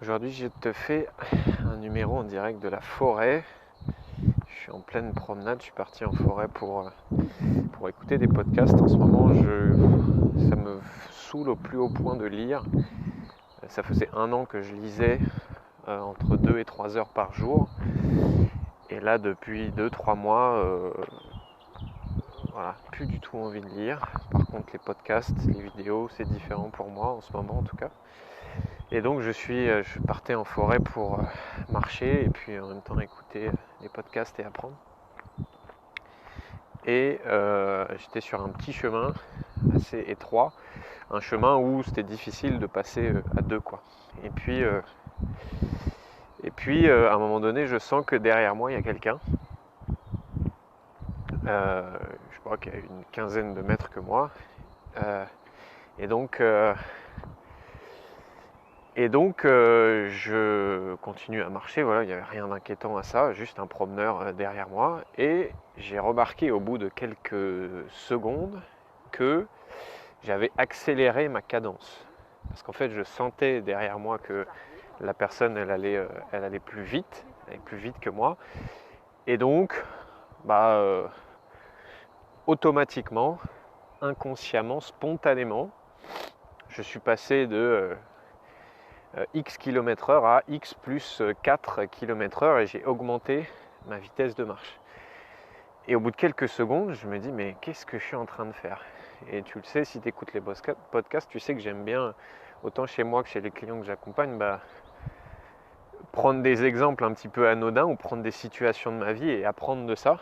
Aujourd'hui, je te fais un numéro en direct de la forêt. Je suis en pleine promenade, je suis parti en forêt pour écouter des podcasts. En ce moment, ça me saoule au plus haut point de lire. Ça faisait 1 an que je lisais entre 2 et 3 heures par jour. Et là, depuis 2-3 mois, voilà, plus du tout envie de lire. Par contre, les podcasts, les vidéos, c'est différent pour moi en ce moment en tout cas. Et donc je partais en forêt pour marcher et puis en même temps écouter des podcasts et apprendre. Et j'étais sur un petit chemin assez étroit, un chemin où c'était difficile de passer à deux quoi. Et puis à un moment donné, je sens que derrière moi il y a quelqu'un. Je crois qu'il y a une quinzaine de mètres que moi. Et donc je continue à marcher, voilà, il n'y avait rien d'inquiétant à ça, juste un promeneur derrière moi. Et j'ai remarqué au bout de quelques secondes que j'avais accéléré ma cadence. Parce qu'en fait, je sentais derrière moi que la personne, elle allait plus vite, que moi. Et donc, automatiquement, inconsciemment, spontanément, je suis passé de X km/h à X plus 4 km/h et j'ai augmenté ma vitesse de marche. Et au bout de quelques secondes, je me dis mais qu'est-ce que je suis en train de faire? Et tu le sais, si tu écoutes les podcasts, tu sais que j'aime bien, autant chez moi que chez les clients que j'accompagne, prendre des exemples un petit peu anodins ou prendre des situations de ma vie et apprendre de ça.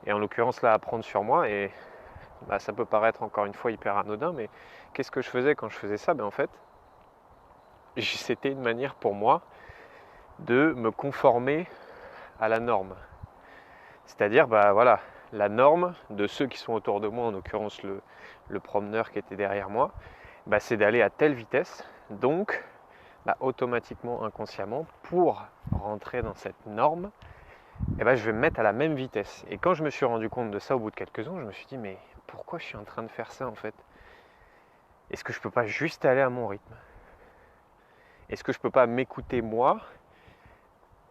Et en l'occurrence là, apprendre sur moi. Et ça peut paraître encore une fois hyper anodin, mais qu'est-ce que je faisais quand je faisais ça? En fait, c'était une manière pour moi de me conformer à la norme. C'est-à-dire, voilà, la norme de ceux qui sont autour de moi, en l'occurrence le promeneur qui était derrière moi, c'est d'aller à telle vitesse. Donc, automatiquement, inconsciemment, pour rentrer dans cette norme, je vais me mettre à la même vitesse. Et quand je me suis rendu compte de ça au bout de quelques secondes, je me suis dit, mais pourquoi je suis en train de faire ça en fait? Est-ce que je peux pas juste aller à mon rythme? Est-ce que je peux pas m'écouter moi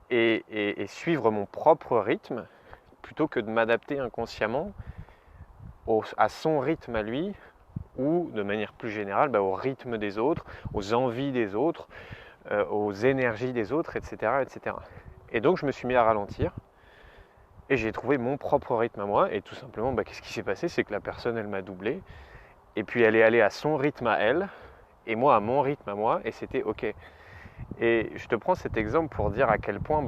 et suivre mon propre rythme plutôt que de m'adapter inconsciemment à son rythme à lui ou de manière plus générale au rythme des autres, aux envies des autres, aux énergies des autres, etc., etc. Et donc je me suis mis à ralentir et j'ai trouvé mon propre rythme à moi et tout simplement qu'est-ce qui s'est passé? C'est que la personne elle m'a doublé et puis elle est allée à son rythme à elle et moi à mon rythme à moi et c'était ok. Et je te prends cet exemple pour dire à quel point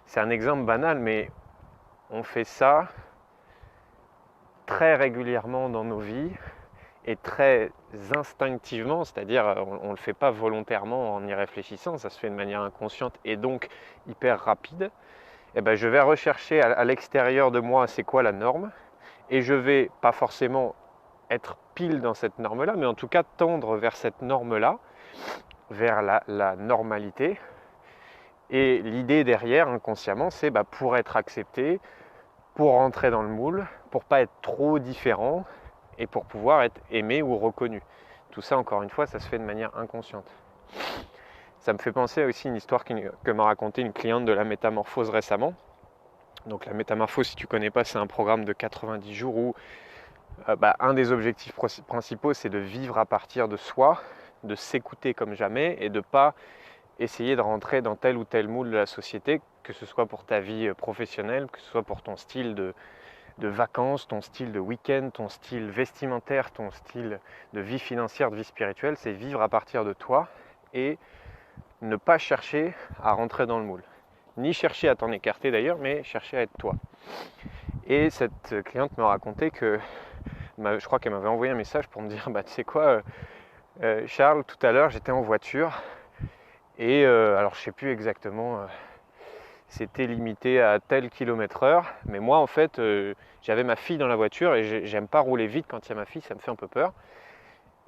c'est un exemple banal mais on fait ça très régulièrement dans nos vies et très instinctivement, c'est-à-dire on ne le fait pas volontairement en y réfléchissant, ça se fait de manière inconsciente et donc hyper rapide. Je vais rechercher à l'extérieur de moi c'est quoi la norme et je vais pas forcément être pile dans cette norme-là, mais en tout cas tendre vers cette norme-là, vers la normalité. Et l'idée derrière, inconsciemment, c'est pour être accepté, pour rentrer dans le moule, pour pas être trop différent et pour pouvoir être aimé ou reconnu. Tout ça, encore une fois, ça se fait de manière inconsciente. Ça me fait penser aussi à une histoire que m'a racontée une cliente de la métamorphose récemment. Donc la métamorphose, si tu ne connais pas, c'est un programme de 90 jours où un des objectifs principaux, c'est de vivre à partir de soi, de s'écouter comme jamais et de ne pas essayer de rentrer dans tel ou tel moule de la société, que ce soit pour ta vie professionnelle, que ce soit pour ton style de vacances, ton style de week-end, ton style vestimentaire, ton style de vie financière, de vie spirituelle. C'est vivre à partir de toi et ne pas chercher à rentrer dans le moule. Ni chercher à t'en écarter d'ailleurs, mais chercher à être toi. Et cette cliente me racontait que, je crois qu'elle m'avait envoyé un message pour me dire, tu sais quoi, Charles, tout à l'heure j'étais en voiture et alors je sais plus exactement, c'était limité à tel kilomètre/heure, mais moi en fait j'avais ma fille dans la voiture et j'aime pas rouler vite quand il y a ma fille, ça me fait un peu peur.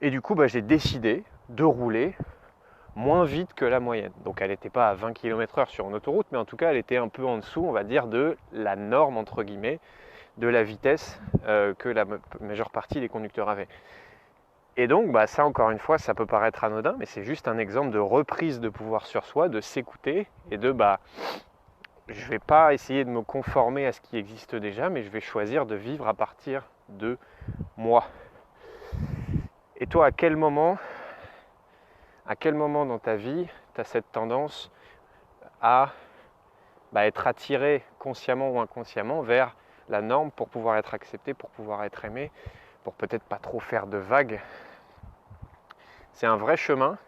Et du coup j'ai décidé de rouler moins vite que la moyenne. Donc elle n'était pas à 20 km/h sur une autoroute, mais en tout cas elle était un peu en dessous, on va dire, de la norme entre guillemets, de la vitesse que la majeure partie des conducteurs avaient. Et donc, ça encore une fois, ça peut paraître anodin, mais c'est juste un exemple de reprise de pouvoir sur soi, de s'écouter et de je ne vais pas essayer de me conformer à ce qui existe déjà, mais je vais choisir de vivre à partir de moi. Et toi, à quel moment dans ta vie tu as cette tendance à être attiré consciemment ou inconsciemment vers la norme pour pouvoir être accepté, pour pouvoir être aimé, pour peut-être pas trop faire de vagues? C'est un vrai chemin,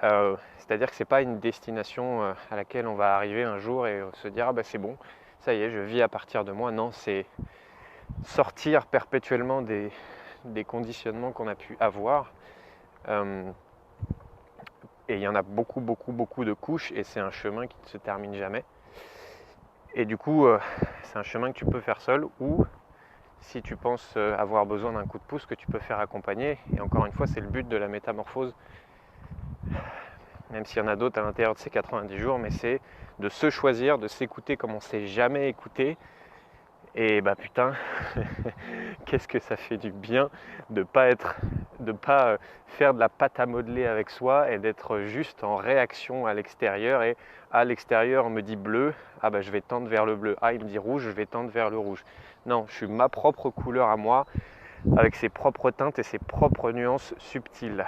c'est-à-dire que ce n'est pas une destination à laquelle on va arriver un jour et se dire c'est bon, ça y est, je vis à partir de moi. Non, c'est sortir perpétuellement des conditionnements qu'on a pu avoir. Et il y en a beaucoup de couches et c'est un chemin qui ne se termine jamais. Et du coup, c'est un chemin que tu peux faire seul ou si tu penses avoir besoin d'un coup de pouce que tu peux faire accompagner. Et encore une fois, c'est le but de la métamorphose, même s'il y en a d'autres à l'intérieur de ces 90 jours, mais c'est de se choisir, de s'écouter comme on ne s'est jamais écouté. Et putain, qu'est-ce que ça fait du bien de pas faire de la pâte à modeler avec soi et d'être juste en réaction à l'extérieur. Et à l'extérieur on me dit bleu, je vais tendre vers le bleu. Il me dit rouge, je vais tendre vers le rouge. Non, je suis ma propre couleur à moi, avec ses propres teintes et ses propres nuances subtiles.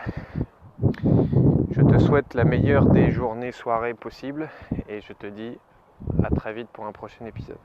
Je te souhaite la meilleure des journées, soirées possibles et je te dis à très vite pour un prochain épisode.